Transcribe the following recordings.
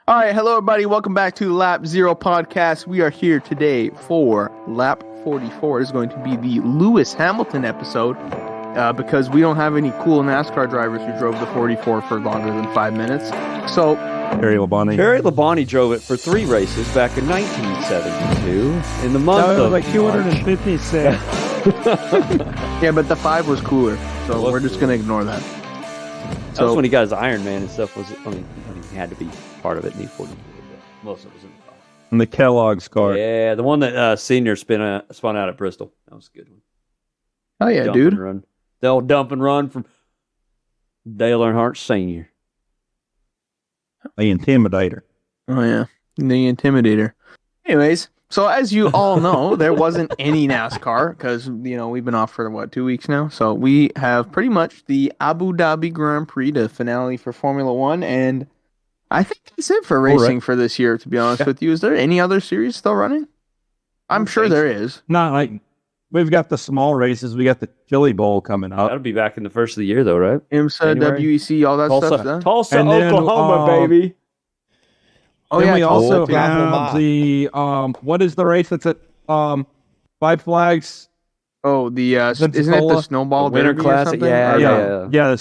All right, hello everybody. Welcome back to Lap Zero Podcast. We are here today for Lap 44. It's going to be the Lewis Hamilton episode because we don't have any cool NASCAR drivers who drove the 44 for longer than 5 minutes. So, Terry Labonte drove it for 3 races back in 1972 in the month of like 256. yeah, but the 5 was cooler, so we're just going to ignore that. That was when he got his Iron Man and stuff. He had to be part of it in E44. Most of it was in the 5. And the Kellogg's car. Yeah, the one that Senior spun out at Bristol. That was a good one. Oh yeah, dude. The old dump and run from Dale Earnhardt Senior. The Intimidator. Oh yeah, the Intimidator. Anyways, so as you all know, there wasn't any NASCAR because we've been off for 2 weeks now. So we have pretty much the Abu Dhabi Grand Prix, the finale for Formula One, and I think that's it for racing for this year. To be honest with you, is there any other series still running? I'm sure there is. Not like we've got the small races. We got the Chili Bowl coming up. That'll be back in the first of the year, though, right? IMSA, WEC, all that stuff. Done? Tulsa, and Oklahoma, baby. Oh yeah. We also have the what is the race that's at Five Flags? Oh, the isn't it the Snowball Winter Classic? Yeah.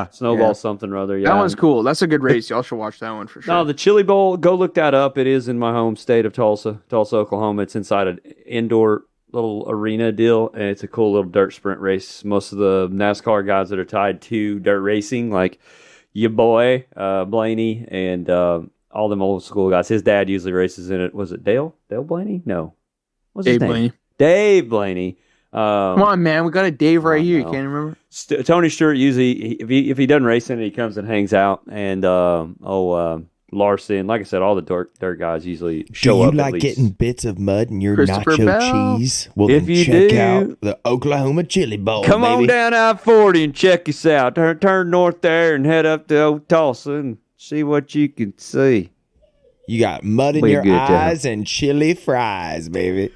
Snowball something or other. Yeah, that one's cool. That's a good race. Y'all should watch that one for sure. No, the Chili Bowl. Go look that up. It is in my home state of Tulsa, Oklahoma. It's inside an indoor little arena deal, and it's a cool little dirt sprint race. Most of the NASCAR guys that are tied to dirt racing, like your boy Blaney and all them old school guys. His dad usually races in it. Was it Dale Blaney? No, what's his name? Blaney. Dave Blaney. Come on, man. We got a Dave right here. You can't remember? Tony Stewart usually, if he doesn't race in it, he comes and hangs out. And Larson, like I said, all the dirt guys usually show up. Do you like getting bits of mud in your nacho cheese? Well, if then you check do, out the Oklahoma Chili Bowl. Come baby. on down I-40 and check us out. Turn north there and head up to old Tulsa and see what you can see. You got mud in your eyes and chili fries, baby.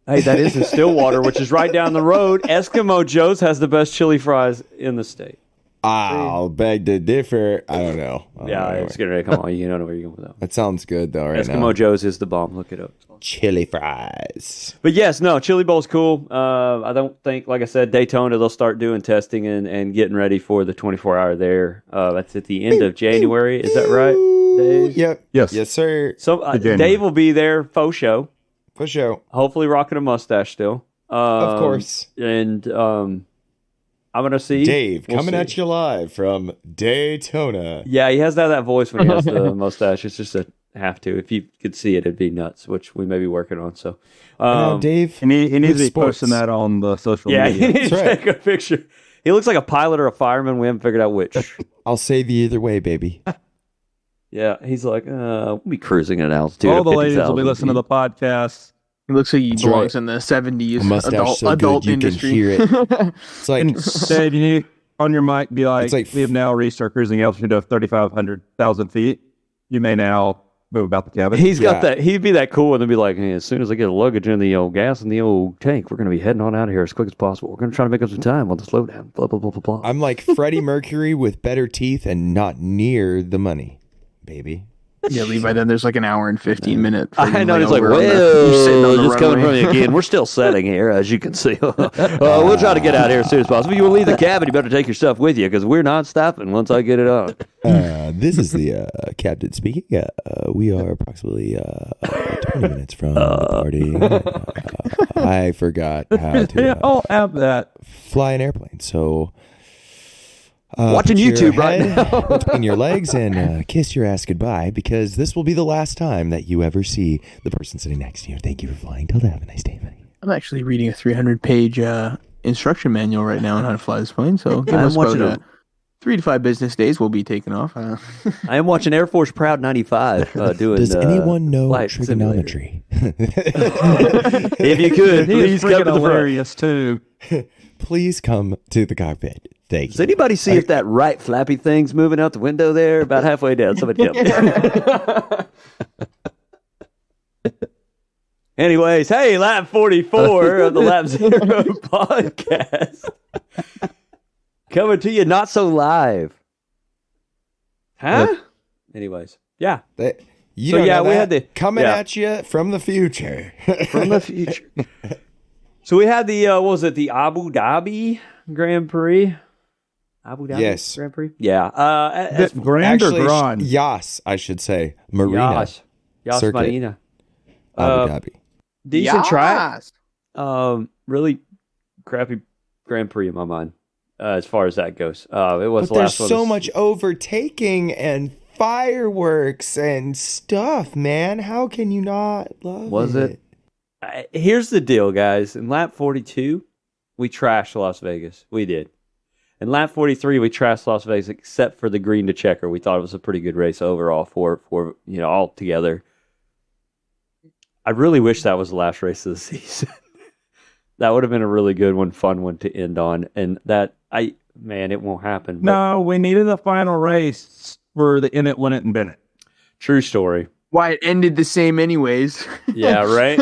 Hey, that is in Stillwater, which is right down the road. Eskimo Joe's has the best chili fries in the state. I'll beg to differ. I don't know. It's getting ready. Come on, you don't know where you're going with that. That sounds good, though, right now. Eskimo Joe's is the bomb. Look it up. Chili fries. But yes, no, Chili Bowl's cool. I don't think, like I said, Daytona, they'll start doing testing and getting ready for the 24-hour there. That's at the end of January. Is that right, Dave? Yep. Yes, sir. So Dave will be there, faux show. For sure. Hopefully rocking a mustache still. Of course. And I'm going to see Dave coming at you live from Daytona. Yeah, he has that voice when he has the mustache. It's just a have to. If you could see it, it'd be nuts, which we may be working on. So, Dave, he needs to be posting that on the social media. Yeah, he needs to take a picture. He looks like a pilot or a fireman. We haven't figured out which. I'll save you either way, baby. Yeah, he's like, we'll be cruising at altitude. All the ladies will be listening to the podcast. He looks like he belongs in the 70s adult industry. You can hear it. It's like, Dave, you need on your mic, be like, we have now reached our cruising altitude of 3,500 feet. You may now move about the cabin. He's got that. He'd be that cool and then be like, hey, as soon as I get a luggage in the old gas in the old tank, we're going to be heading on out of here as quick as possible. We're going to try to make up some time on the slowdown. Blah, blah, blah, blah, blah. I'm like Freddie Mercury with better teeth and not near the money, baby. Yeah, Levi, then there's like an hour and 15 minute. I know, he's like, well, just coming from you again. We're still setting here, as you can see. We'll try to get out here as soon as possible. If you want to leave the cabin, you better take your stuff with you, because we're not stopping once I get it on. This is the captain speaking. We are approximately 20 minutes from the party. I forgot how to I'll have that. Fly an airplane, so... watching YouTube right now between your legs and kiss your ass goodbye, because this will be the last time that you ever see the person sitting next to you. Thank you for flying. Delta, have a nice day, buddy. I'm actually reading a 300-page instruction manual right now on how to fly this plane, so give us about 3 to 5 business days we'll be taking off. I am watching Air Force Proud 95 doing. Does anyone know trigonometry? If you could, please come to the hilarious too. Please come to the cockpit. Thank you. Does anybody see if that right flappy thing's moving out the window there? About halfway down. Somebody tell me. Anyways, hey, lap 44 of the Lap Zero podcast. Coming to you not so live. Huh? Anyways, yeah. You So don't yeah, know we that. had the coming at you from the future. from the future. So we had the what was it, the Abu Dhabi Grand Prix? Abu Dhabi Yes. Grand Prix? Yeah. Grand or Actually, Grand? Yas, I should say. Marina. Yas Circuit. Marina. Abu Dhabi. Decent track. Yes. Really crappy Grand Prix in my mind, as far as that goes. It was But the there's last one. so much overtaking and fireworks and stuff, man. How can you not love Was it? Here's the deal, guys. In lap 42, we trashed Las Vegas. We did. In lap 43, we trashed Las Vegas, except for the green to checker. We thought it was a pretty good race overall for all together. I really wish that was the last race of the season. That would have been a really good one, fun one to end on. And it won't happen. No, we needed a final race for the In It, Win It, and Bennett. True story. Why it ended the same anyways. Yeah, right?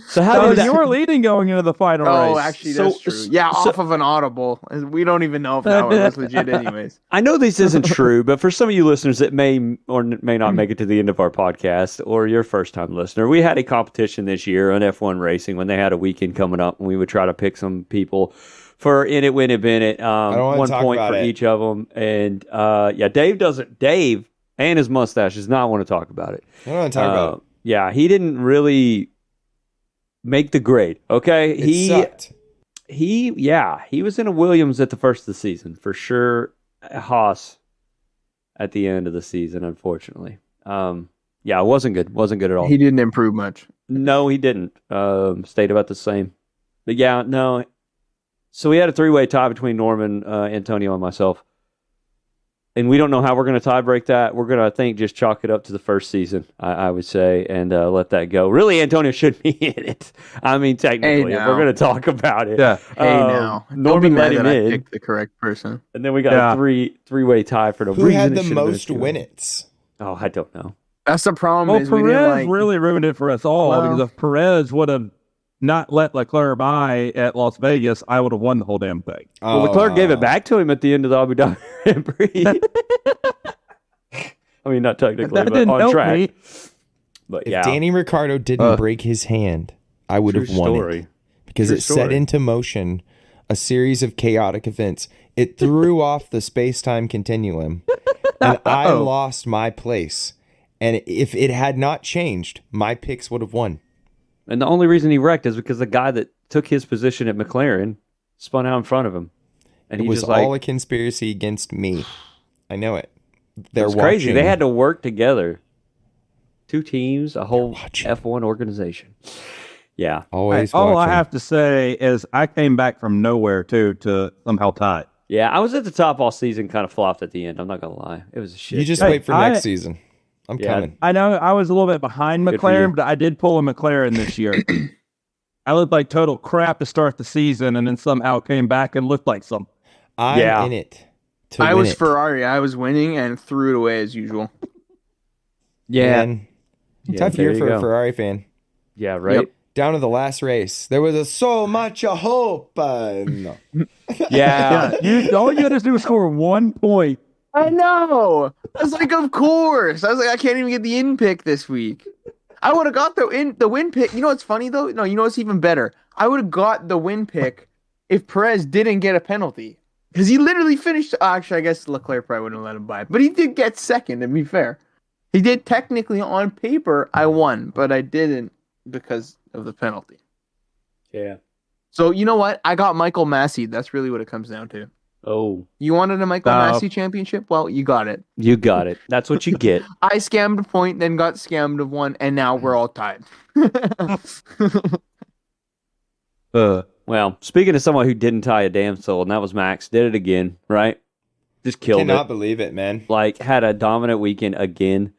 So how So did that... you were leading going into the final race. Oh, actually, that's true. Yeah, off of an audible. We don't even know if that one was legit anyways. I know this isn't true, but for some of you listeners that may or may not make it to the end of our podcast, or your first-time listener, we had a competition this year on F1 racing when they had a weekend coming up, and we would try to pick some people for In It, Win It, Bennett. I don't wanna 1 talk point about for it. each of them. And Dave and his mustache does not want to talk about it. I don't want to talk about it. Yeah, he didn't really make the grade. Okay, It sucked. he was in a Williams at the first of the season for sure. Haas at the end of the season, unfortunately. Yeah, it wasn't good. Wasn't good at all. He didn't improve much. No, he didn't. Stayed about the same. But yeah, no. So we had a 3-way tie between Norman, Antonio, and myself. And we don't know how we're going to tie break that. We're going to, I think, just chalk it up to the first season, I would say, and let that go. Really, Antonio should be in it. I mean, technically, if we're going to talk about it. Yeah. Hey, now. Norman let him I in. picked the correct person. And then we got a three-way tie for the reason. Who had the it should have been most 2-way. win-its? Oh, I don't know. That's the problem. Well, Is we didn't Perez really ruined it for us all because if Perez would have not let Leclerc by at Las Vegas, I would have won the whole damn thing. Well, Leclerc gave it back to him at the end of the Abu Dhabi Grand Prix. I mean, not technically, That but didn't on help track. me. But If yeah, Danny Ricciardo didn't break his hand, I would have won it. Because True it set story. into motion a series of chaotic events. It threw off the space-time continuum, and I lost my place. And if it had not changed, my picks would have won. and the only reason he wrecked is because the guy that took his position at McLaren spun out in front of him, and It he was just like, all a conspiracy against me. I know it. They're it's crazy. watching. They had to work together. 2 teams, a whole watching. F1 organization. Yeah. always All I watching. have to say is I came back from nowhere, too, to somehow tie it. Yeah, I was at the top all season, kind of flopped at the end. I'm not going to lie. It was a shit. You just show. wait for next season. I'm Yeah. coming. I know I was a little bit behind Good for you. McLaren, but I did pull a McLaren this year. I looked like total crap to start the season, and then somehow came back and looked like some. I'm Yeah. in it. To I win was it. Ferrari. I was winning and threw it away as usual. Yeah. Man, Yeah, tough there year you for a go. Ferrari fan. Yeah, right? Yep. Down to the last race, there was so much hope. No. Yeah. All you had to do was score 1 point. I know. I was like, of course. I was like, I can't even get the in pick this week. I would have got the win pick. You know what's funny though? No, you know what's even better? I would have got the win pick if Perez didn't get a penalty. Because he literally finished. Actually, I guess Leclerc probably wouldn't have let him by. But he did get second, to be fair. He did technically on paper, I won, but I didn't because of the penalty. Yeah. So you know what? I got Michael Massey. That's really what it comes down to. Oh, You wanted a Michael Massey championship? Well, you got it. you got it. That's what you get. I scammed a point, then got scammed of one, and now we're all tied. Well, speaking of someone who didn't tie a damn soul, and that was Max, did it again, right? Just killed Cannot it. believe it, man. Like, had a dominant weekend again.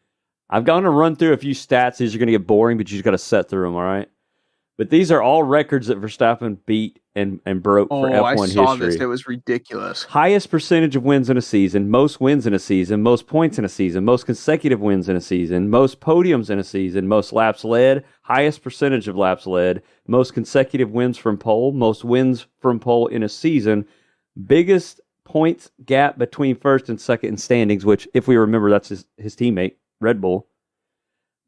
I'm going to run through a few stats. These are going to get boring, but you just got to set through them, all right? But these are all records that Verstappen beat and broke for F1 I saw history. this. It was ridiculous. Highest percentage of wins in a season, most wins in a season, most points in a season, most consecutive wins in a season, most podiums in a season, most laps led, highest percentage of laps led, most consecutive wins from pole, most wins from pole in a season, biggest points gap between first and second in standings, which, if we remember, that's his teammate, Red Bull.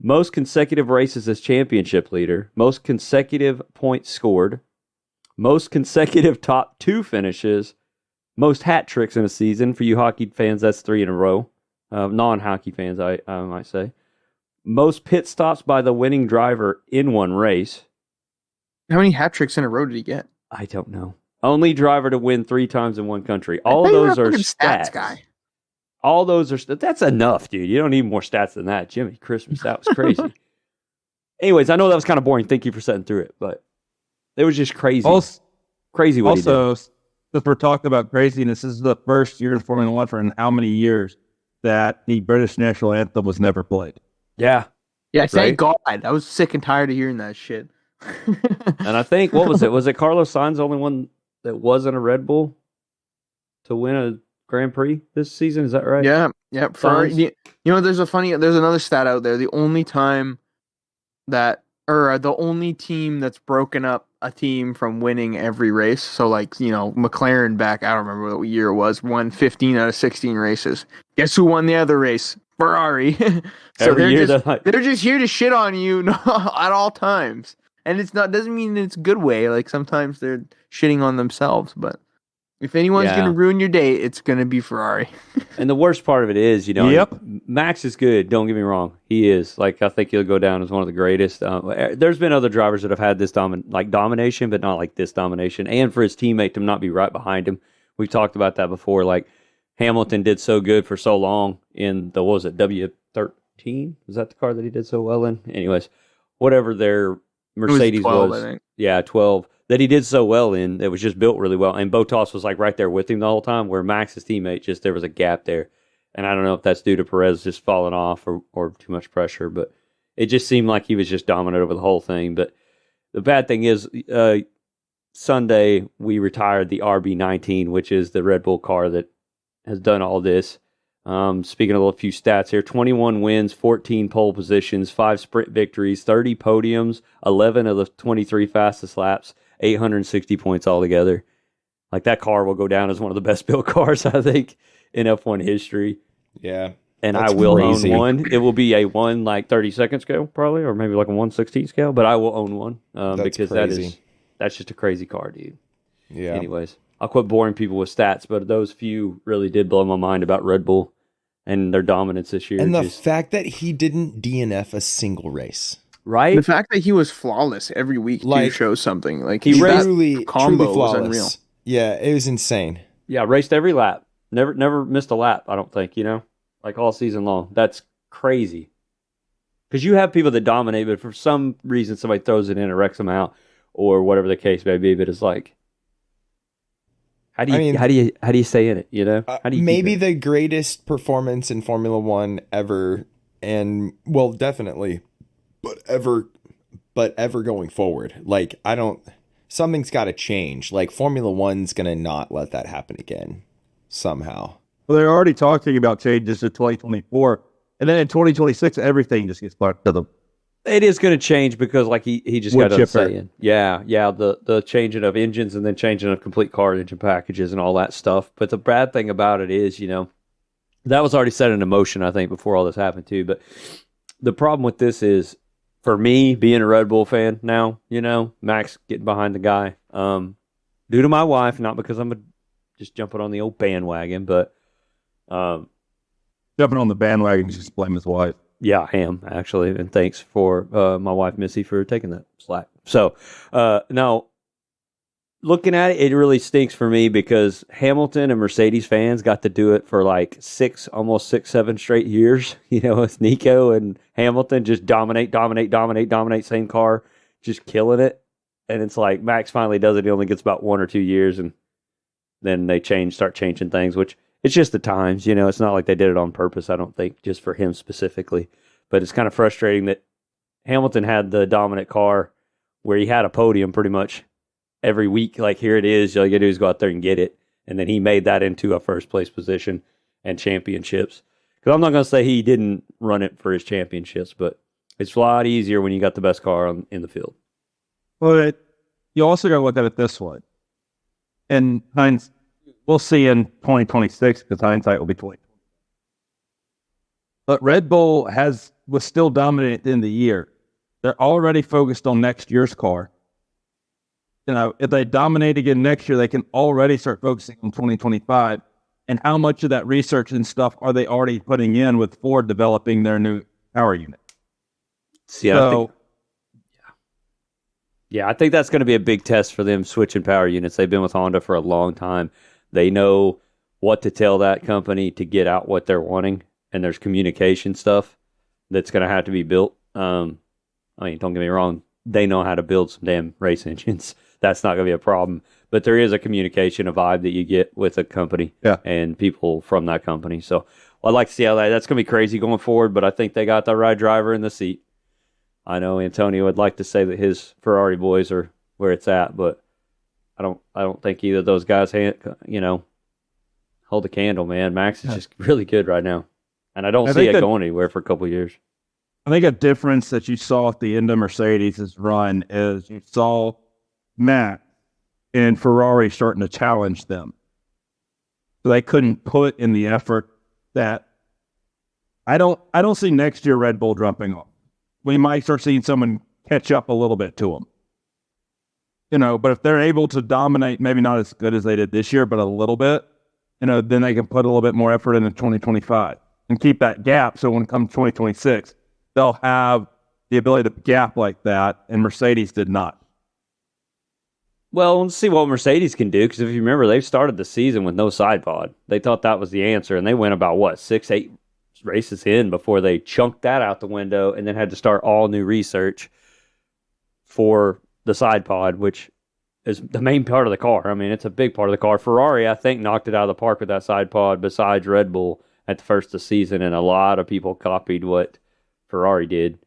most consecutive races as championship leader, most consecutive points scored, most consecutive top 2 finishes, most hat tricks in a season. For you hockey fans, that's 3 in a row. Non-hockey fans, I might say. Most pit stops by the winning driver in one race. How many hat tricks in a row did he get? I don't know. Only driver to win 3 times in one country. All those are stats. Guy. All those are that's enough, dude. You don't need more stats than that. Jimmy Christmas, that was crazy. Anyways, I know that was kind of boring. Thank you for sitting through it, but it was just crazy. Crazy what he did. Also, since we're talking about craziness, this is the first year in Formula One for in how many years that the British national anthem was never played. Yeah. Yeah, thank God. I was sick and tired of hearing that shit. And I think, what was it? Was it Carlos Sainz the only one that wasn't a Red Bull to win a Grand Prix this season? Is that right? Yeah. Ferrari, you know, there's another stat out there. The only time the only team that's broken up a team from winning every race. So, like, you know, McLaren back, I don't remember what year it was, won 15 out of 16 races. Guess who won the other race? Ferrari. So they're just here to shit on you at all times. And doesn't mean it's a good way. Like, sometimes they're shitting on themselves, but if anyone's going to ruin your day, it's going to be Ferrari. And the worst part of it is, you know, Max is good. Don't get me wrong. He is. Like, I think he'll go down as one of the greatest. There's been other drivers that have had this domination, but not like this domination. And for his teammate to not be right behind him. We've talked about that before. Like, Hamilton did so good for so long in the, what was it, W13? Was that the car that he did so well in? Anyways, whatever their Mercedes 12, was. I think. Yeah, 12. That he did so well in. It was just built really well. And Bottas was like right there with him the whole time, where Max's teammate, there was a gap there. And I don't know if that's due to Perez just falling off or too much pressure, but it just seemed like he was just dominant over the whole thing. But the bad thing is, Sunday we retired the RB19, which is the Red Bull car that has done all this. Speaking of a few stats here, 21 wins, 14 pole positions, 5 sprint victories, 30 podiums, 11 of the 23 fastest laps, 860 points altogether. Like, that car will go down as one of the best built cars, I think, in F1 history. Yeah. And I will own one. It will be a 30-second scale, probably, or maybe like a 1/16 scale, but I will own one because crazy. That's just a crazy car, dude. Yeah. Anyways, I'll quit boring people with stats, but those few really did blow my mind about Red Bull and their dominance this year. And the fact that he didn't DNF a single race. Right? The fact that he was flawless every week shows something. Like, he truly combo was unreal. Yeah, it was insane. Yeah, raced every lap. Never missed a lap, I don't think, like all season long. That's crazy. Because you have people that dominate, but for some reason somebody throws it in or wrecks them out or whatever the case may be. But it's like, how do you stay in it, How do you maybe the greatest performance in Formula One ever, and well, definitely, but ever going forward. Like, something's got to change. Like, Formula One's gonna not let that happen again somehow. Well, they're already talking about changes to 2024, and then in 2026, everything just gets brought to them. It is going to change because, like, he just got done saying, the changing of engines and then changing of complete car engine packages and all that stuff. But the bad thing about it is, that was already set into motion, I think, before all this happened too. But the problem with this is, for me, being a Red Bull fan now, Max getting behind the guy, due to my wife, not because I'm just jumping on the old bandwagon, but jumping on the bandwagon, just blame his wife. Yeah, I am, actually, and thanks for my wife, Missy, for taking that slack. So, now, looking at it, it really stinks for me because Hamilton and Mercedes fans got to do it for like 7 straight years. With Nico and Hamilton just dominate, same car, just killing it. And it's like Max finally does it. He only gets about 1 or 2 years, and then they start changing things, which it's just the times. It's not like they did it on purpose, I don't think, just for him specifically. But it's kind of frustrating that Hamilton had the dominant car where he had a podium pretty much every week. Like, here it is. All you got to do is go out there and get it. And then he made that into a first place position and championships. Because I'm not going to say he didn't run it for his championships, but it's a lot easier when you got the best car in the field. Well, you also got to look at it this way. And we'll see in 2026 because hindsight will be 2020. But Red Bull has was still dominating at the end of the year. They're already focused on next year's car. If they dominate again next year, they can already start focusing on 2025. And how much of that research and stuff are they already putting in with Ford developing their new power unit? I think that's going to be a big test for them switching power units. They've been with Honda for a long time. They know what to tell that company to get out what they're wanting, and there's communication stuff that's going to have to be built. Don't get me wrong, they know how to build some damn race engines. That's not going to be a problem. But there is a communication, a vibe that you get with a company and people from that company. So I'd like to see how that's going to be crazy going forward, but I think they got the right driver in the seat. I know Antonio would like to say that his Ferrari boys are where it's at, but I don't think either of those guys, hold the candle, man. Max is just really good right now. And I don't see it going anywhere for a couple of years. I think a difference that you saw at the end of Mercedes' run is you saw Max and Ferrari starting to challenge them. So they couldn't put in the effort that I don't see next year Red Bull dropping off. We might start seeing someone catch up a little bit to them. But if they're able to dominate, maybe not as good as they did this year, but a little bit, then they can put a little bit more effort into 2025 and keep that gap. So when it comes to 2026, they'll have the ability to gap like that, and Mercedes did not. Well, let's see what Mercedes can do, because if you remember, they started the season with no side pod. They thought that was the answer, and they went about, 6-8 races in before they chunked that out the window and then had to start all new research for the side pod, which is the main part of the car. I mean, it's a big part of the car. Ferrari, I think, knocked it out of the park with that side pod besides Red Bull at the first of the season, and a lot of people copied what Ferrari did.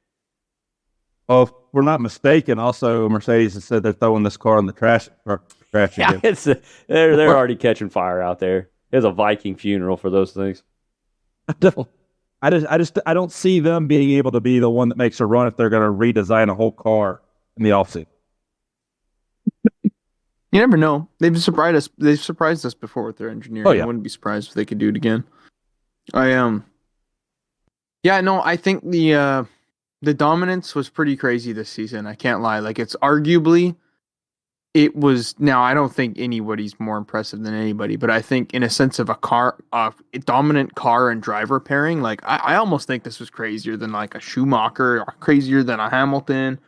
Well, if we're not mistaken, also Mercedes has said they're throwing this car in the trash again. They're already catching fire out there. There's a Viking funeral for those things. I don't see them being able to be the one that makes a run if they're going to redesign a whole car in the offseason. You never know. They've surprised us before with their engineering. Oh, yeah. I wouldn't be surprised if they could do it again. I think the dominance was pretty crazy this season. I can't lie. It's arguably, it was, now I don't think anybody's more impressive than anybody, but I think in a sense of a dominant car and driver pairing, I almost think this was crazier than a Schumacher, or crazier than a Hamilton,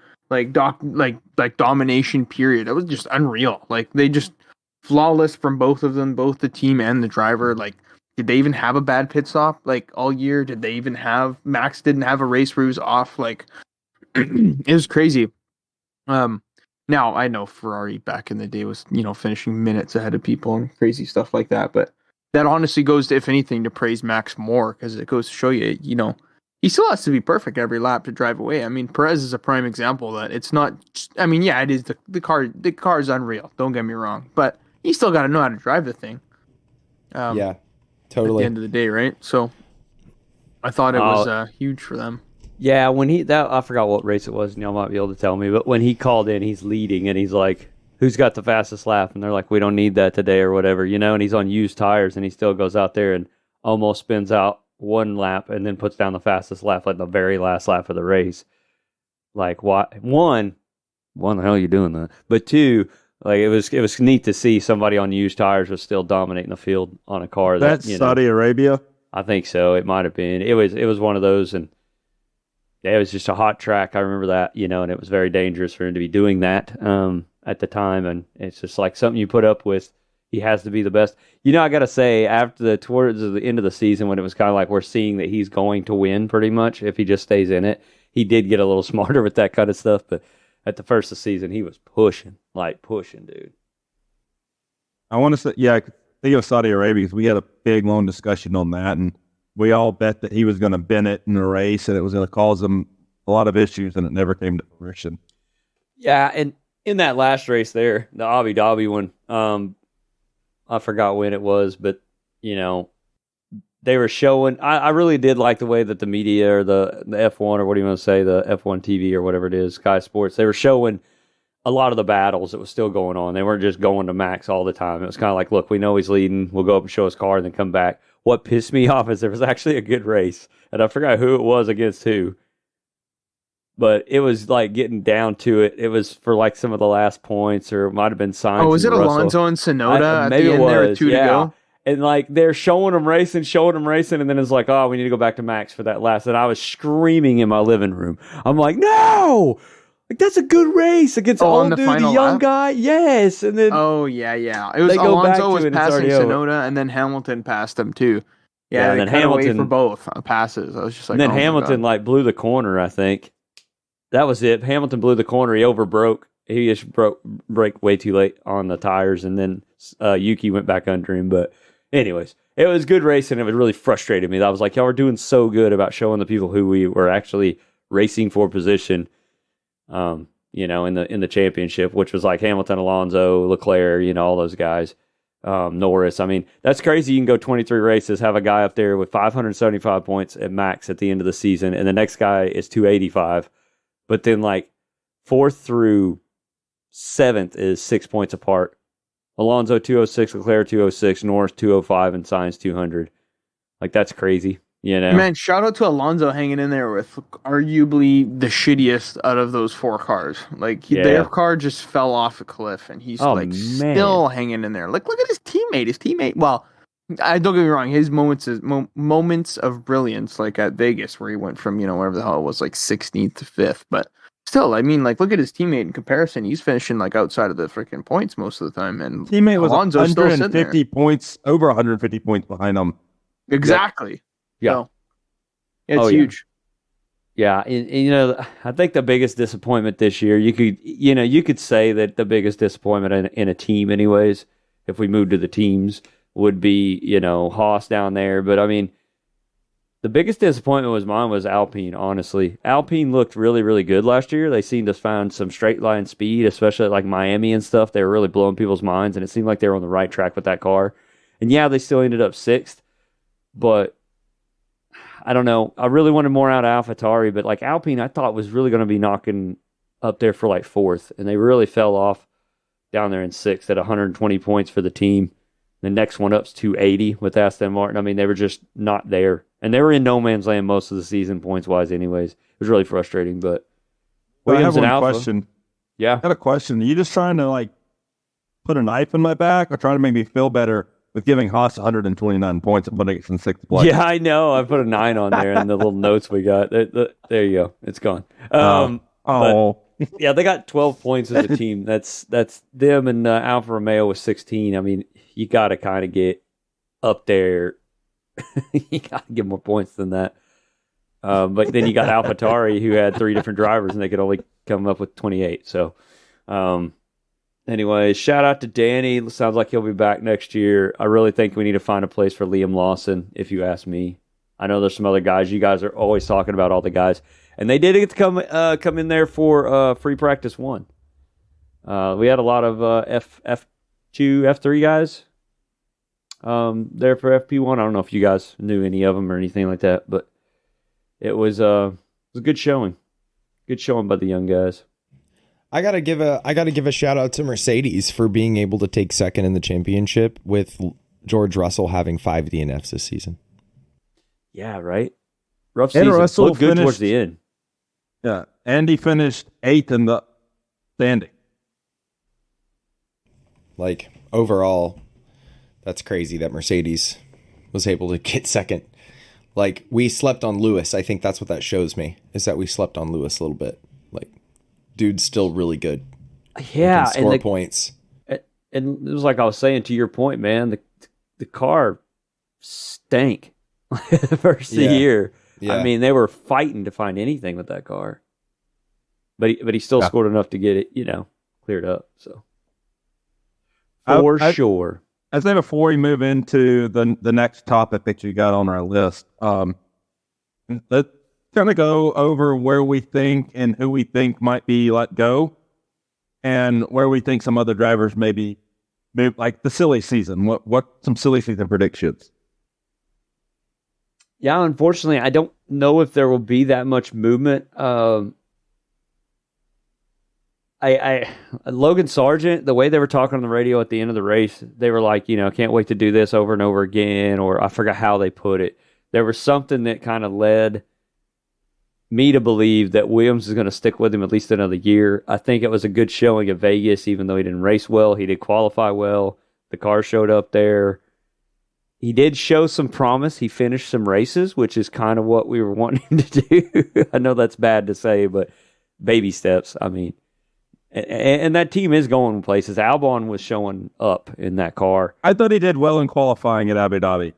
domination period. It was just unreal. They just flawless from both of them, both the team and the driver. Did they even have a bad pit stop all year? Did they even have Max didn't have a race where he was off? It was crazy. Now I know Ferrari back in the day was, finishing minutes ahead of people and crazy stuff like that, but that honestly goes to, if anything, to praise Max more, because it goes to show you, he still has to be perfect every lap to drive away. I mean, Perez is a prime example that it's not. It is the car. The car is unreal. Don't get me wrong, but you still got to know how to drive the thing. Yeah. Totally. At the end of the day, right? So I thought it was huge for them. Yeah, when I forgot what race it was, and y'all might be able to tell me, but when he called in, he's leading, and he's like, who's got the fastest lap? And they're like, we don't need that today or whatever, and he's on used tires, and he still goes out there and almost spins out one lap and then puts down the fastest lap, the very last lap of the race. Why? One, the hell are you doing that? But two, it was neat to see somebody on used tires was still dominating the field on a car. That's Saudi Arabia? I think so. It might have been. It was one of those, and it was just a hot track. I remember that, and it was very dangerous for him to be doing that at the time, and it's just something you put up with. He has to be the best. I got to say, towards the end of the season, when it was kind of we're seeing that he's going to win pretty much if he just stays in it, he did get a little smarter with that kind of stuff, but at the first of the season, he was pushing, dude. I want to say, I think of Saudi Arabia because we had a big, long discussion on that, and we all bet that he was going to bend it in the race, and it was going to cause him a lot of issues, and it never came to fruition. Yeah, and in that last race there, the Abu Dhabi one, I forgot when it was, but, they were showing, I really did like the way that the media or the F1 or what do you want to say, the F1 TV or whatever it is, Sky Sports, they were showing a lot of the battles that was still going on. They weren't just going to Max all the time. It was kind of look, we know he's leading. We'll go up and show his car and then come back. What pissed me off is there was actually a good race, and I forgot who it was against who. But it was like getting down to it. It was for like some of the last points, or it might have been Sainz. Oh, was it Russell. Alonso and Tsunoda at Maybe the it end there with was, 2 to go? And like they're showing them racing, and then it's like, oh, we need to go back to Max for that last. And I was screaming in my living room. I'm like, no, like that's a good race against old dude, the young guy. Yes, and then yeah, it was Alonso was passing Tsunoda, and then Hamilton passed him too. Yeah, and then Hamilton for both passes. I was just like, and then Hamilton like blew the corner. I think that was it. Hamilton blew the corner. He overbroke. He just brake way too late on the tires, and then Yuki went back under him. But anyways, it was good racing. It was really frustrated me. I was like, y'all were doing so good about showing the people who we were actually racing for position. In the championship, which was like Hamilton, Alonso, Leclerc, all those guys. Norris. I mean, that's crazy. You can go 23 races, have a guy up there with 575 points at max at the end of the season, and the next guy is 285. But then, like, 4th through 7th is 6 points apart. Alonso 206, Leclerc 206, Norris 205, and Sainz 200. Like, that's crazy. Man, shout out to Alonso hanging in there with arguably the shittiest out of those 4 cars. Like their car just fell off a cliff, and he's still hanging in there. Like, look at his teammate. Well, I don't get me wrong. His moments of brilliance, like at Vegas, where he went from wherever the hell it was, like 16th to 5th. But still, I mean, like, look at his teammate in comparison. He's finishing like outside of the freaking points most of the time, and teammate was Alonso's 150 points, over 150 points behind him. Exactly. Yep. Yeah, so, it's huge. Yeah, and I think the biggest disappointment this year, you could say that the biggest disappointment in a team, anyways, if we move to the teams, would be Haas down there. But I mean, the biggest disappointment was Alpine. Honestly, Alpine looked really, really good last year. They seemed to find some straight line speed, especially at like Miami and stuff. They were really blowing people's minds, and it seemed like they were on the right track with that car. And yeah, they still ended up 6th, but I don't know. I really wanted more out of AlphaTauri, but like Alpine, I thought was really going to be knocking up there for like 4th, and they really fell off down there in 6th at 120 points for the team. The next one up's 280 with Aston Martin. I mean, they were just not there, and they were in no man's land most of the season points wise. Anyways, it was really frustrating. But Williams and Alpha. Question. Yeah, I got a question. Are you just trying to like put a knife in my back, or trying to make me feel better with giving Haas 129 points and putting it in 6th place? Yeah, I know. I put a 9 on there in the little notes we got. There you go. It's gone. Yeah, they got 12 points as a team. That's them, and Alfa Romeo was 16. I mean, you got to kind of get up there. You got to get more points than that. But then you got AlphaTauri, who had 3 different drivers, and they could only come up with 28. So, anyway, shout out to Danny. Sounds like he'll be back next year. I really think we need to find a place for Liam Lawson, if you ask me. I know there's some other guys. You guys are always talking about all the guys. And they did get to come in there for free practice 1. We had a lot of F2, F3 guys there for FP1. I don't know if you guys knew any of them or anything like that, but it was a good showing. Good showing by the young guys. I gotta give a shout out to Mercedes for being able to take 2nd in the championship with George Russell having 5 DNFs this season. Yeah, right. Rough season. Russell looked good towards the end. Yeah, and he finished 8th in the standing. Like, overall, that's crazy that Mercedes was able to get 2nd. Like, we slept on Lewis. I think that's what that shows me, is that we slept on Lewis a little bit. Like, dude's still really good. Yeah, and score points. And it was like I was saying, to your point, man, the car stank the first of the year. Yeah. I mean, they were fighting to find anything with that car, but he still scored enough to get it, cleared up. So for sure. I'd say before we move into the next topic that you got on our list, let's kind of go over where we think and who we think might be let go, and where we think some other drivers maybe move, like the silly season. What some silly season predictions? Yeah, unfortunately, I don't know if there will be that much movement. Logan Sargent, the way they were talking on the radio at the end of the race, they were like, can't wait to do this over and over again, or I forgot how they put it. There was something that kind of led me to believe that Williams is going to stick with him at least another year. I think it was a good showing at Vegas, even though he didn't race well. He did qualify well. The car showed up there. He did show some promise. He finished some races, which is kind of what we were wanting to do. I know that's bad to say, but baby steps. I mean, and that team is going places. Albon was showing up in that car. I thought he did well in qualifying at Abu Dhabi.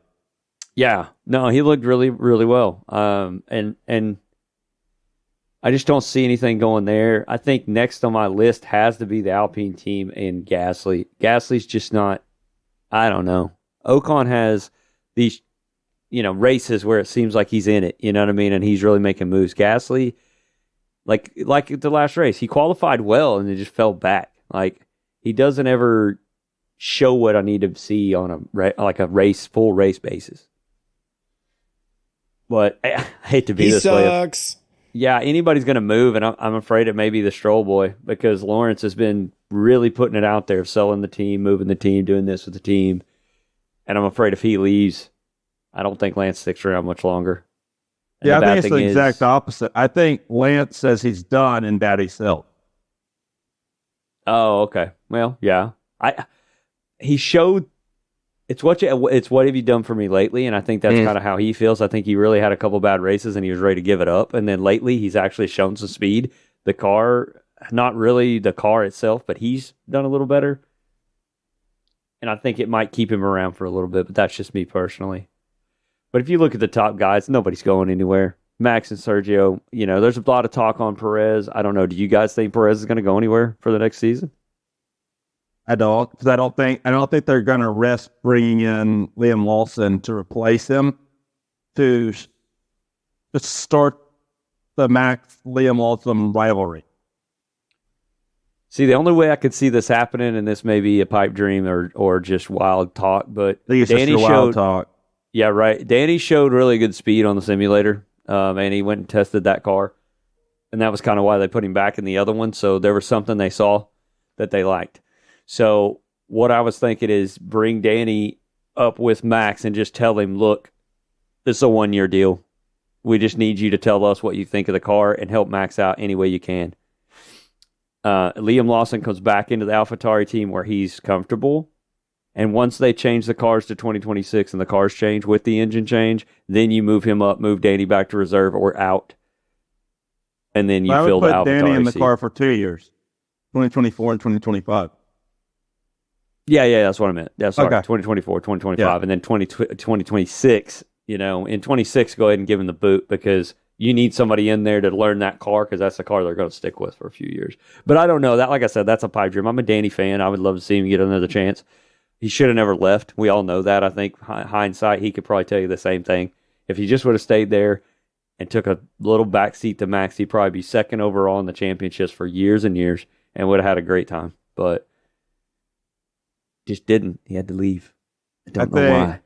Yeah, no, he looked really, really well. And I just don't see anything going there. I think next on my list has to be the Alpine team and Gasly. Gasly's just not, I don't know. Ocon has these, races where it seems like he's in it, you know what I mean? And he's really making moves. Gasly, like the last race, he qualified well and it just fell back. Like, he doesn't ever show what I need to see on a full race basis. But I hate to be this way. He sucks. Yeah, anybody's going to move, and I'm afraid it may be the Stroll boy because Lawrence has been really putting it out there, selling the team, moving the team, doing this with the team. And I'm afraid if he leaves, I don't think Lance sticks around much longer. And I think it's the exact opposite. I think Lance says he's done and Daddy's still. Oh, okay. Well, yeah. He showed it's what have you done for me lately, and I think that's kind of how he feels. I think he really had a couple bad races and he was ready to give it up, and then lately he's actually shown some speed. The car, not really the car itself, but he's done a little better. And I think it might keep him around for a little bit, but that's just me personally. But if you look at the top guys, nobody's going anywhere. Max and Sergio, there's a lot of talk on Perez. I don't know. Do you guys think Perez is going to go anywhere for the next season? I don't, because I don't think they're going to risk bringing in Liam Lawson to replace him to start the Max Liam Lawson rivalry. See, the only way I could see this happening, and this may be a pipe dream or just wild talk, but I think it's Danny just wild talk. Yeah, right. Danny showed really good speed on the simulator, and he went and tested that car, and that was kind of why they put him back in the other one. So there was something they saw that they liked. So what I was thinking is bring Danny up with Max and just tell him, look, this is a 1-year deal. We just need you to tell us what you think of the car and help Max out any way you can. Liam Lawson comes back into the AlphaTauri team where he's comfortable. And once they change the cars to 2026 and the cars change with the engine change, then you move him up, move Danny back to reserve or out. And then you fill the AlphaTauri seat. I would put Danny in the car for 2 years, 2024 and 2025. Yeah, that's what I meant. Yeah, sorry, okay. 2024, 2025, and then 2026, in 26, go ahead and give him the boot because you need somebody in there to learn that car because that's the car they're going to stick with for a few years. But I don't know. That, like I said, that's a pipe dream. I'm a Danny fan. I would love to see him get another chance. He should have never left. We all know that. I think hindsight, he could probably tell you the same thing. If he just would have stayed there and took a little backseat to Max, he'd probably be second overall in the championships for years and years and would have had a great time. But just didn't. He had to leave. I don't know why.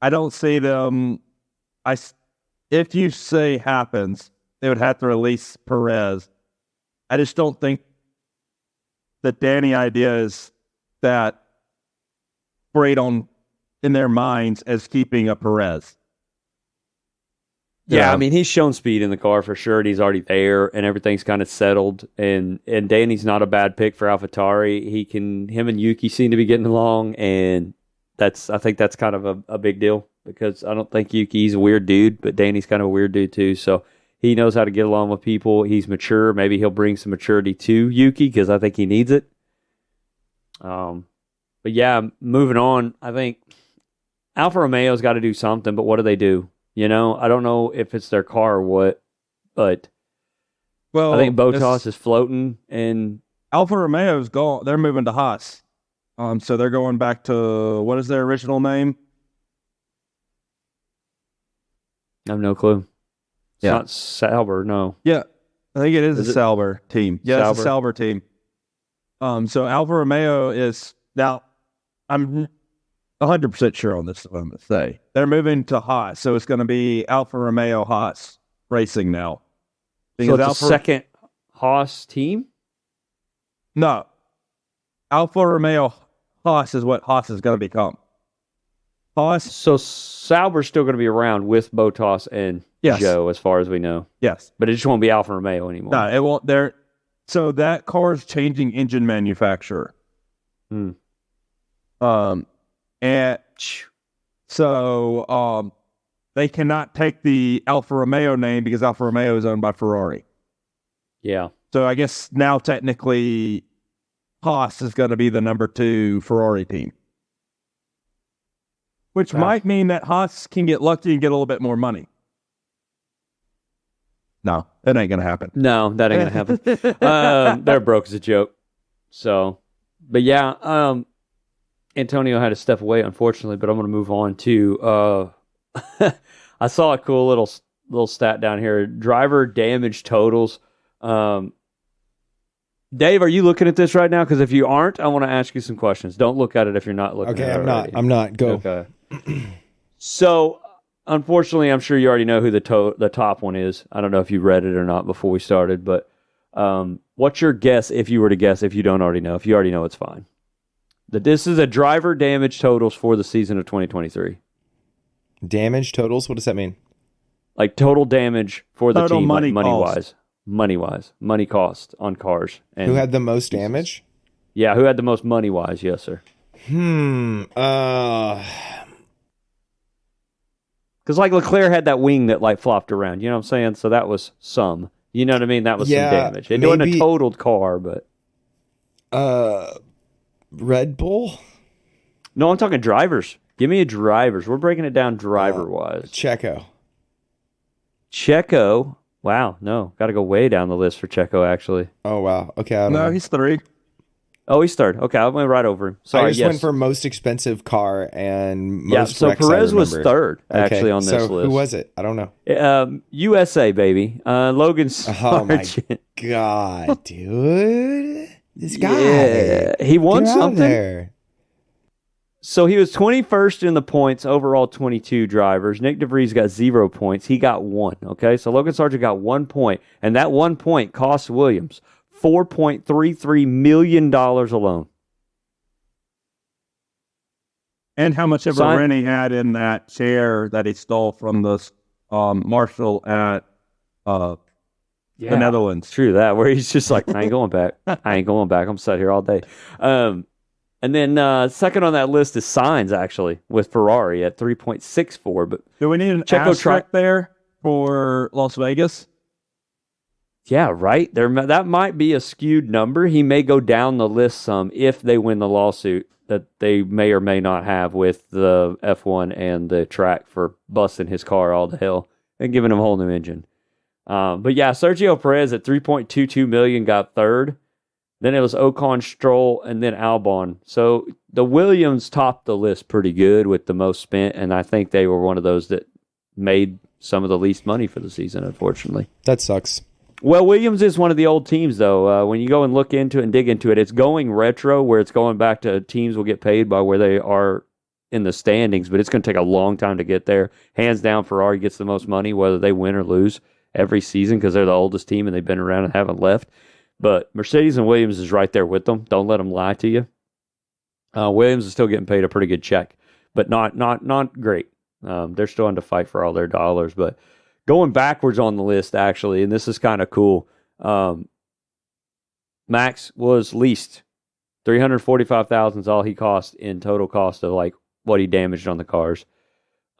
I don't see them. If you say happens, they would have to release Perez. I just don't think the Danny idea is that great in their minds as keeping a Perez. Yeah, I mean, he's shown speed in the car for sure. And he's already there, and everything's kind of settled. And Danny's not a bad pick for AlphaTauri. Him and Yuki seem to be getting along, and I think that's kind of a big deal because I don't think Yuki's a weird dude, but Danny's kind of a weird dude too. So he knows how to get along with people. He's mature. Maybe he'll bring some maturity to Yuki because I think he needs it. But yeah, moving on. I think Alfa Romeo's got to do something, but what do they do? I don't know if it's their car or what, but I think Bottas is floating, and Alfa Romeo's gone. They're moving to Haas. So they're going back to, what is their original name? I have no clue. It's not Sauber, no. Yeah, I think it is a Sauber team. Yeah, Sauber. It's a Sauber team. So Alfa Romeo is, now, I'm 100% sure on this, what I'm going to say. They're moving to Haas, so it's going to be Alfa Romeo Haas Racing now. So it's a second Haas team? No. Alfa Romeo Haas is what Haas is going to become. Haas. So Sauber's still going to be around with Bottas and Yes. Joe, as far as we know. Yes. But it just won't be Alfa Romeo anymore. No, it won't. There. So that car is changing engine manufacturer. Hmm. And so they cannot take the Alfa Romeo name because Alfa Romeo is owned by Ferrari. Yeah. So I guess now technically Haas is going to be the number 2 Ferrari team. Which might mean that Haas can get lucky and get a little bit more money. No, that ain't going to happen. No, that ain't going to happen. They're broke as a joke. So, but yeah, Antonio had to step away, unfortunately, but I'm going to move on to, I saw a cool little stat down here. Driver damage totals. Dave, are you looking at this right now? Because if you aren't, I want to ask you some questions. Don't look at it if you're not looking at it. Okay, I'm not. Go. Okay. So, unfortunately, I'm sure you already know who the top one is. I don't know if you read it or not before we started, but what's your guess if you were to guess if you don't already know? If you already know, it's fine. This is a driver damage totals for the season of 2023. Damage totals? What does that mean? Like total damage for the Total team, money money-wise. Money cost on cars. And Who had the most damage? Yeah, who had the most money-wise? Yes, sir. Because like Leclerc had that wing that like flopped around. You know what I'm saying? So that was some. You know what I mean? That was some damage. It wasn't a totaled car, but Red Bull? no, I'm talking drivers. Give me a drivers. We're breaking it down driver-wise. Checo. Wow, no. Got to go way down the list for Checo, actually. Oh, wow. Okay, I don't know. He's 3. Oh, he's third. Okay, I went right over him. Sorry, I just went for most expensive car and most yeah, so wrecks Perez I was remember. third, actually, on this so list. Who was it? I don't know. USA, baby. Logan Sargent. Oh, my God, dude. This guy. Yeah, he won Get out of something. there. So he was 21st in the points, overall 22 drivers. Nick DeVries got 0 points. He got 1, okay? So Logan Sargent got 1 point, and that 1 point cost Williams $4.33 million alone. And how much of a rent he had in that chair that he stole from the marshal at the Netherlands. True that, where he's just like, I ain't going back. I'm sat here all day. And then second on that list is Sainz, actually, with Ferrari at 3.64. But do we need an asterisk there for Las Vegas? Yeah, right. That might be a skewed number. He may go down the list some if they win the lawsuit that they may or may not have with the F1 and the track for busting his car all to hell and giving him a whole new engine. But yeah, Sergio Perez at 3.22 million got third. Then it was Ocon, Stroll, and then Albon. So the Williams topped the list pretty good with the most spent, and I think they were one of those that made some of the least money for the season, unfortunately. That sucks. Well, Williams is one of the old teams, though. When you go and look into it and dig into it, it's going retro, where it's going back to teams will get paid by where they are in the standings, but it's going to take a long time to get there. Hands down, Ferrari gets the most money, whether they win or lose every season, because they're the oldest team and they've been around and haven't left. But Mercedes and Williams is right there with them. Don't let them lie to you. Williams is still getting paid a pretty good check, but not great. They're still on to fight for all their dollars. But going backwards on the list, actually, and this is kind of cool. Max was least. $345,000 is all he cost in total cost of like what he damaged on the cars.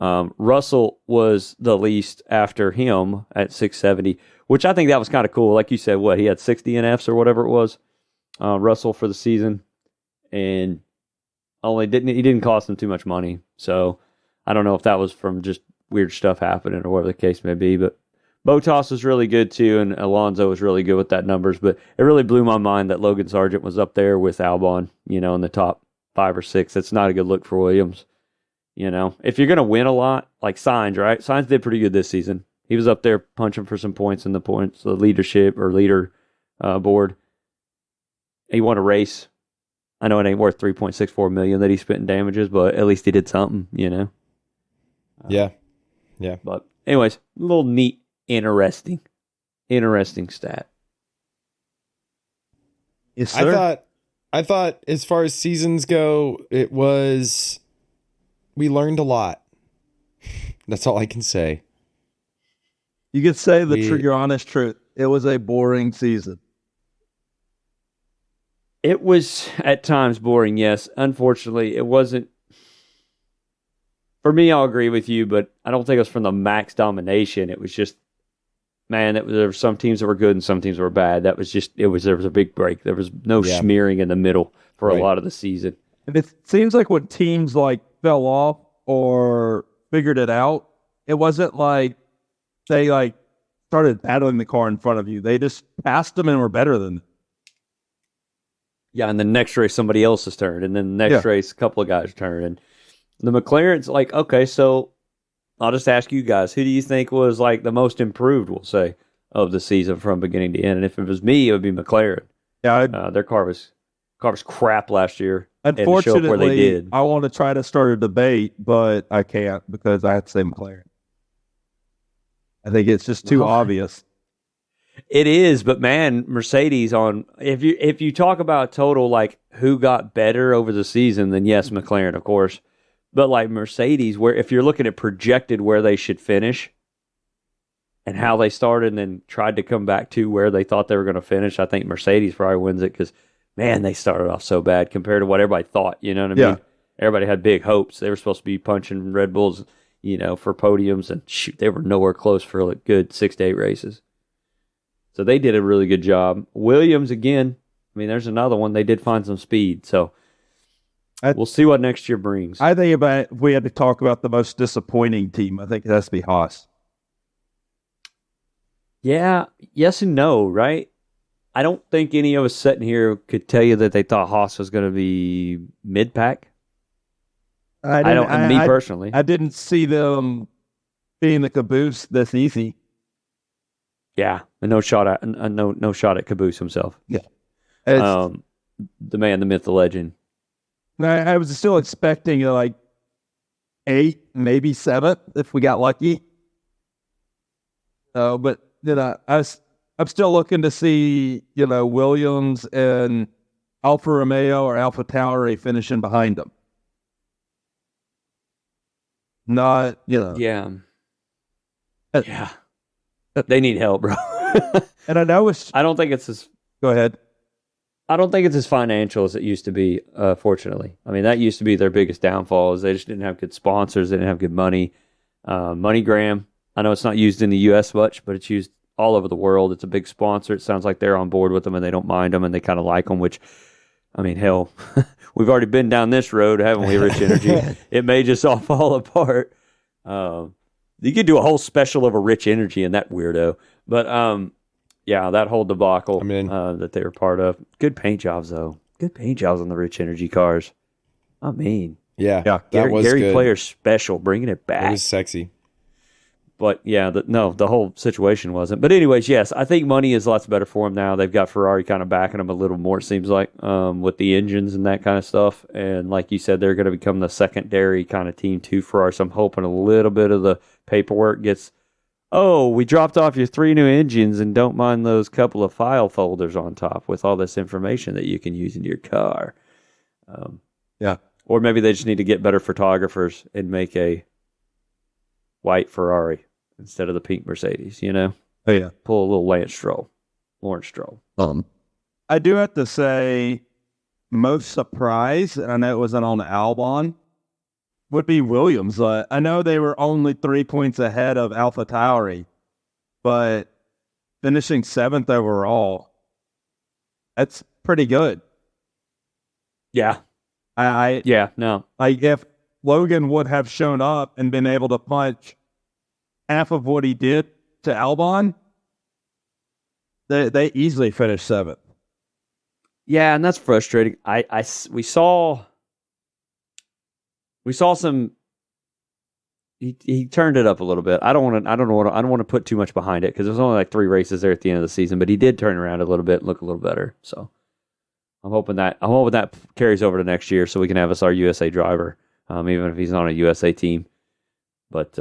Russell was the least after him at $670,000, which I think that was kind of cool. Like you said, he had 60 NFs or whatever it was, Russell, for the season, and he didn't cost him too much money. So I don't know if that was from just weird stuff happening or whatever the case may be. But Bottas was really good too, and Alonso was really good with that numbers. But it really blew my mind that Logan Sargent was up there with Albon, in the top 5 or 6. That's not a good look for Williams. If you're going to win a lot, like Sainz, right? Sainz did pretty good this season. He was up there punching for some points in the leadership or leader board. He won a race. I know it ain't worth $3.64 million that he spent in damages, but at least he did something, Yeah. But anyways, a little neat, interesting stat. Yes, sir. I thought as far as seasons go, we learned a lot. That's all I can say. You could say your honest truth. It was a boring season. It was at times boring, yes. Unfortunately, it wasn't. For me, I'll agree with you, but I don't think it was from the Max domination. It was just, man, there were some teams that were good and some teams were bad. There was a big break. There was no smearing in the middle for a lot of the season. And it seems like when teams like fell off or figured it out, it wasn't like they like started battling the car in front of you. They just passed them and were better than them. Yeah, and the next race somebody else's turn, and then the next race a couple of guys' turn. And the McLaren's like, okay, so I'll just ask you guys, who do you think was like the most improved, we'll say, of the season from beginning to end? And if it was me, it would be McLaren. Yeah, their car was crap last year. Unfortunately, where they did. I want to try to start a debate, but I can't because I have to say McLaren. I think it's just too obvious. It is, but man, Mercedes if you talk about total like who got better over the season, then yes, McLaren, of course. But like Mercedes, where if you're looking at projected where they should finish and how they started and then tried to come back to where they thought they were going to finish, I think Mercedes probably wins it because, man, they started off so bad compared to what everybody thought. You know what I mean? Everybody had big hopes. They were supposed to be punching Red Bulls, for podiums, and shoot, they were nowhere close for a good 6 to 8 races. So they did a really good job. Williams, again, I mean, there's another one. They did find some speed, so we'll see what next year brings. I think if we had to talk about the most disappointing team, I think it has to be Haas. Yeah, yes and no, right? I don't think any of us sitting here could tell you that they thought Haas was going to be mid-pack. Me personally. I didn't see them being the caboose this easy. Yeah, and no shot at Caboose himself. Yeah, the man, the myth, the legend. I was still expecting like 8, maybe 7 if we got lucky. But I'm still looking to see Williams and Alfa Romeo or Alfa Tauri finishing behind them. Not Yeah. They need help, bro. And I know I don't think it's as. Go ahead. I don't think it's as financial as it used to be. Fortunately, I mean that used to be their biggest downfall. Is they just didn't have good sponsors. They didn't have good money. MoneyGram. I know it's not used in the U.S. much, but it's used all over the world. It's a big sponsor. It sounds like they're on board with them and they don't mind them and they kind of like them. Which, I mean, hell, we've already been down this road, haven't we? Rich Energy. It may just all fall apart. You could do a whole special of a Rich Energy and that weirdo. But, that whole debacle that they were part of. Good paint jobs, though. Good paint jobs on the Rich Energy cars. I mean. Yeah. Gary Player's special, bringing it back. It was sexy. But, the whole situation wasn't. But anyways, yes, I think money is lots better for them now. They've got Ferrari kind of backing them a little more, it seems like, with the engines and that kind of stuff. And like you said, they're going to become the secondary kind of team to Ferrari. So I'm hoping a little bit of the paperwork gets, we dropped off your 3 new engines and don't mind those couple of file folders on top with all this information that you can use in your car. Or maybe they just need to get better photographers and make a white Ferrari instead of the pink Mercedes, Oh, yeah. Pull a little Lawrence Stroll. I do have to say, most surprised, and I know it wasn't on Albon, would be Williams. I know they were only 3 points ahead of Alpha Tauri, but finishing 7th overall, that's pretty good. Yeah. If Logan would have shown up and been able to punch half of what he did to Albon, they easily finished 7th. Yeah, and that's frustrating. We saw some. He turned it up a little bit. I don't want to put too much behind it because there's only like 3 races there at the end of the season, but he did turn around a little bit and look a little better. So I'm hoping that carries over to next year so we can have us our USA driver. Even if he's on a USA team. But,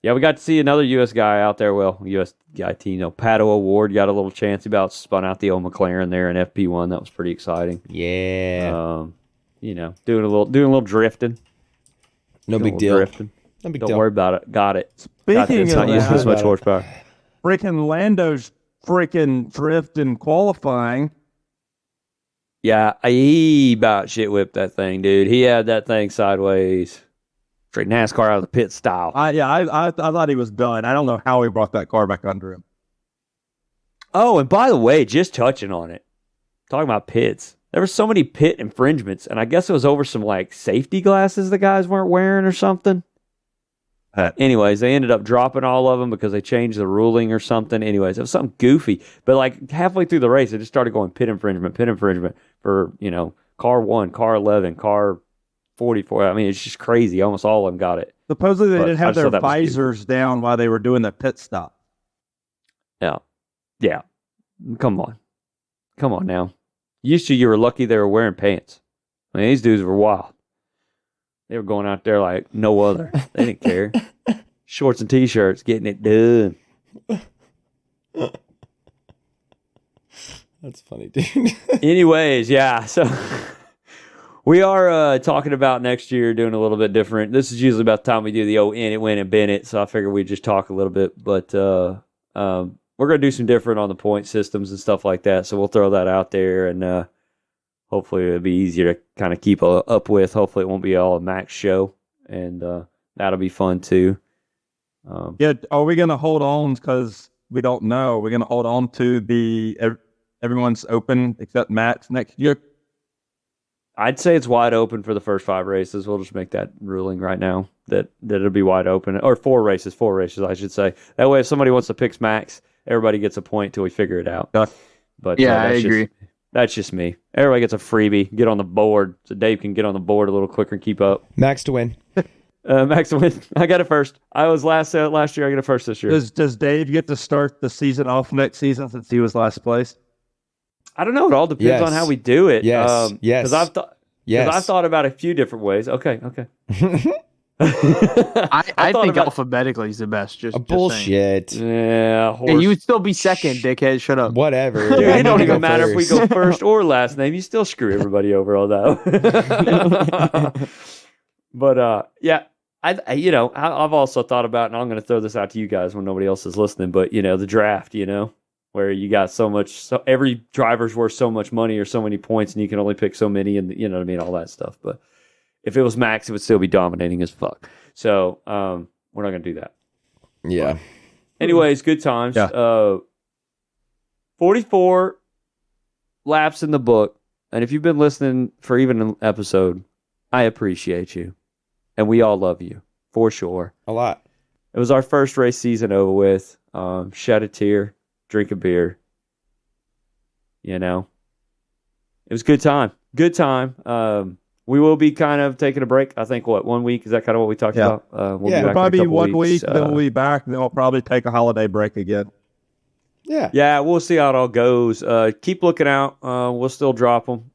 we got to see another U.S. guy out there. Well, U.S. guy team, Pato O'Ward got a little chance. He about spun out the old McLaren there in FP1. That was pretty exciting. Yeah. Doing a little drifting. No big deal. Drifting. No big Don't deal. worry about it. Got it. Speaking It's of not using that, as much horsepower. freaking Lando's freaking drift in qualifying. Yeah, he about shit whipped that thing, dude. He had that thing sideways. Straight NASCAR out of the pit style. I thought he was done. I don't know how he brought that car back under him. Oh, and by the way, just touching on it, talking about pits, there were so many pit infringements, and I guess it was over some like safety glasses the guys weren't wearing or something. Anyways, they ended up dropping all of them because they changed the ruling or something. Anyways, it was something goofy. But like halfway through the race, it just started going pit infringement for, car 1, car 11, car 44. I mean, it's just crazy. Almost all of them got it. Supposedly they But didn't I have just their thought that was visors down while they were doing the pit stop. Yeah. Yeah. Come on now. Used to, you were lucky they were wearing pants. I mean, these dudes were wild. They were going out there like no other. They didn't care. Shorts and T-shirts, getting it done. That's funny, dude. Anyways, yeah. So we are talking about next year doing a little bit different. This is usually about the time we do the in it, win it, bin it. So I figured we'd just talk a little bit. But we're going to do some different on the point systems and stuff like that. So we'll throw that out there, and hopefully it'll be easier to kind of keep up with. Hopefully it won't be all a Max show, and that'll be fun too. Yeah, are we going to hold on because we don't know? We're going to hold on to the everyone's open except Max next year? I'd say it's wide open for the first 5 races. We'll just make that ruling right now that it'll be wide open. Or 4 races, I should say. That way if somebody wants to pick Max, everybody gets a point till we figure it out. But yeah, I agree. That's just me. Everybody gets a freebie. Get on the board so Dave can get on the board a little quicker and keep up. Max to win. Max to win. I got it first. I was last year. I got it first this year. Does Dave get to start the season off next season since he was last place? I don't know. It all depends on how we do it. Yes. Because I've thought about a few different ways. Okay. I think alphabetically is the best. Just bullshit. Yeah, and you would still be second, dickhead. Shut up. Whatever. Dude, it don't even matter if we go first or last name. You still screw everybody over on that. But yeah, I've also thought about, and I'm going to throw this out to you guys when nobody else is listening. But the draft, where you got so every driver's worth so much money or so many points, and you can only pick so many, and you know what I mean, all that stuff. But if it was Max, it would still be dominating as fuck. So we're not going to do that. Yeah. But anyways, good times. Yeah. 44 laps in the book. And if you've been listening for even an episode, I appreciate you. And we all love you, for sure. A lot. It was our first race season over with. Shed a tear, drink a beer. It was a good time. Good time. We will be kind of taking a break. I think, 1 week? Is that kind of what we talked about? We'll be back probably in a couple 1 week, weeks. then we'll be back, then we'll probably take a holiday break again. Yeah. Yeah, we'll see how it all goes. Keep looking out. We'll still drop them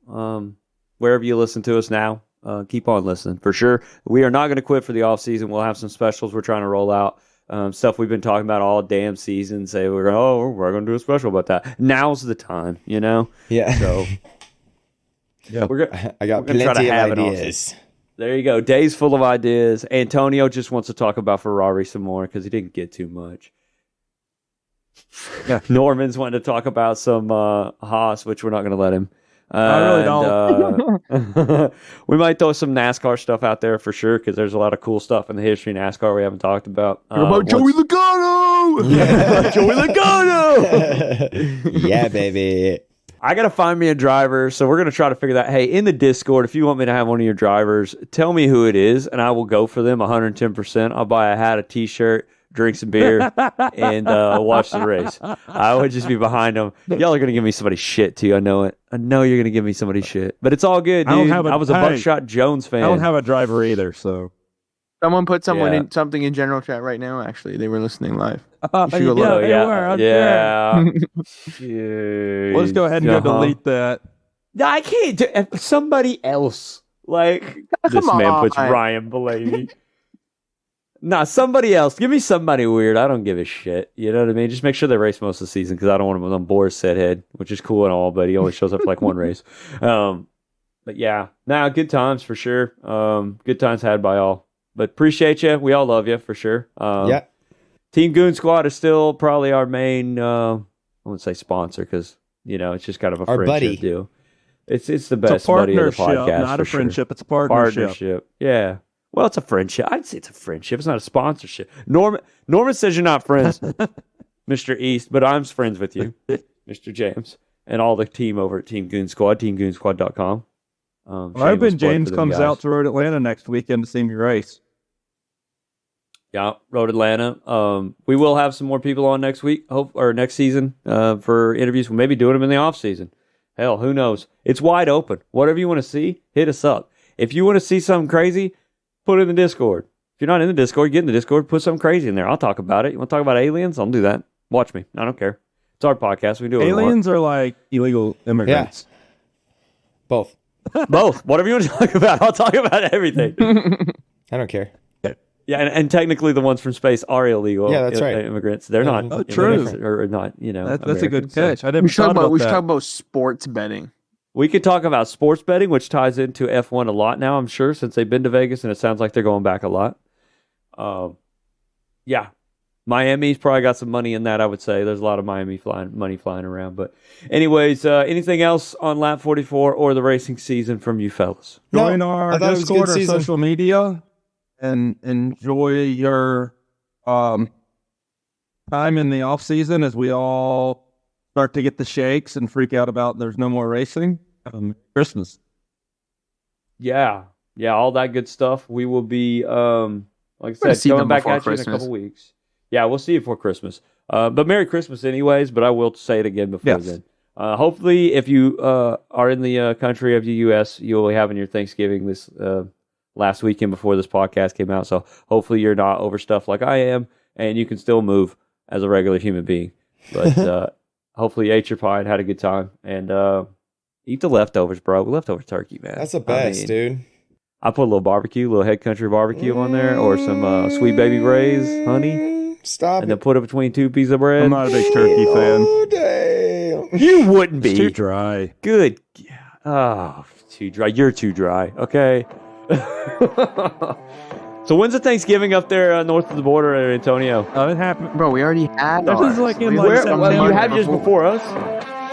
wherever you listen to us now. Keep on listening, for sure. We are not going to quit for the off season. We'll have some specials we're trying to roll out. Stuff we've been talking about all damn season. Say we're going to do a special about that. Now's the time, Yeah. So... Yeah, I got plenty of ideas. There you go. Days full of ideas. Antonio just wants to talk about Ferrari some more because he didn't get too much. Yeah. Norman's wanting to talk about some Haas, which we're not going to let him. I really don't. We might throw some NASCAR stuff out there for sure because there's a lot of cool stuff in the history of NASCAR we haven't talked about. What about Joey Logano? Yeah. Joey Logano! Yeah, baby. I got to find me a driver, so we're going to try to figure that. Hey, in the Discord, if you want me to have one of your drivers, tell me who it is, and I will go for them 110%. I'll buy a hat, a T-shirt, drink some beer, and watch the race. I would just be behind them. Y'all are going to give me somebody shit, too. I know it. I know you're going to give me somebody shit. But it's all good, dude. I was a Buckshot Jones fan. I don't have a driver either, so... Someone put something in general chat right now, actually. They were listening live. They were. Yeah. We'll just go ahead and go delete that. No, I can't do somebody else. Like, this man puts Ryan Blaney. Nah, somebody else. Give me somebody weird. I don't give a shit. You know what I mean? Just make sure they race most of the season because I don't want him on Boris set head, which is cool and all, but he only shows up for like one race. But yeah, good times for sure. Good times had by all. But appreciate you. We all love you for sure. Yeah. Team Goon Squad is still probably our main, I wouldn't say sponsor because, it's just kind of a Our friendship buddy. deal. It's the It's best a buddy of the partnership, podcast. not a for sure. friendship. It's a partnership. Partnership. Yeah. Well, it's a friendship. I'd say it's a friendship. It's not a sponsorship. Norman says you're not friends, Mr. East, but I'm friends with you, Mr. James, and all the team over at Team Goon Squad, teamgoonsquad.com. I'm hoping James comes out to Road Atlanta next weekend to see me race. Yeah, Road Atlanta. We will have some more people on next week, or next season, for interviews. We'll maybe doing them in the off season. Hell, who knows? It's wide open. Whatever you want to see, hit us up. If you want to see something crazy, put it in the Discord. If you're not in the Discord, get in the Discord, put something crazy in there. I'll talk about it. You want to talk about aliens? I'll do that. Watch me. I don't care. It's our podcast. We do it. Aliens are like illegal immigrants. Both. Both. Whatever you want to talk about. I'll talk about everything. I don't care. Yeah, and technically the ones from space are illegal. Yeah, that's right. Immigrants. They're not. Oh, true. Or not, That's a good Americans, catch. so. I didn't We should talk thought about that. sports betting. We could talk about sports betting, which ties into F1 a lot now, I'm sure, since they've been to Vegas, and it sounds like they're going back a lot. Yeah. Miami's probably got some money in that, I would say. There's a lot of money flying around. But anyways, anything else on Lap 44 or the racing season from you fellas? Join No, our I thought it was a Discord good or season. social media and enjoy your time in the off season as we all start to get the shakes and freak out about there's no more racing. Christmas. Yeah, all that good stuff. We will be, like I We're gonna said, see coming them back before at you in a Christmas. couple weeks. Yeah, we'll see you before Christmas. But Merry Christmas anyways, but I will say it again before Yes. then. Hopefully, if you are in the country of the U.S., you'll be having your Thanksgiving this last weekend before this podcast came out. So hopefully you're not overstuffed like I am, and you can still move as a regular human being. But hopefully you ate your pie and had a good time. And eat the leftovers, bro. Leftover turkey, man. That's the best, dude. I put a little barbecue, a little head country barbecue on there, or some sweet baby Ray's honey, Stop and it. then put it between two pieces of bread. I'm not a big turkey fan. Oh, damn. You wouldn't It's be. too dry. Good. Oh, too dry. You're too dry. Okay. So when's the Thanksgiving up there north of the border in Antonio? It happened. Bro, we already had That ours. is like in We like were- September. Well, you month had yours before us.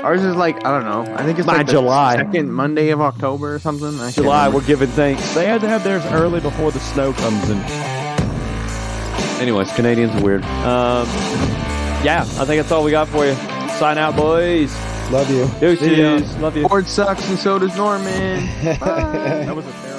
Ours is like, I don't know. I think it's By like the July. second Monday of October or something. I can't July, remember. we're giving thanks. They had to have theirs early before the snow comes in. Anyways, Canadians are weird. Yeah, I think that's all we got for you. Sign out, boys. Love you. Deuces. Love you. Ford sucks and so does Norman. That was a terrible.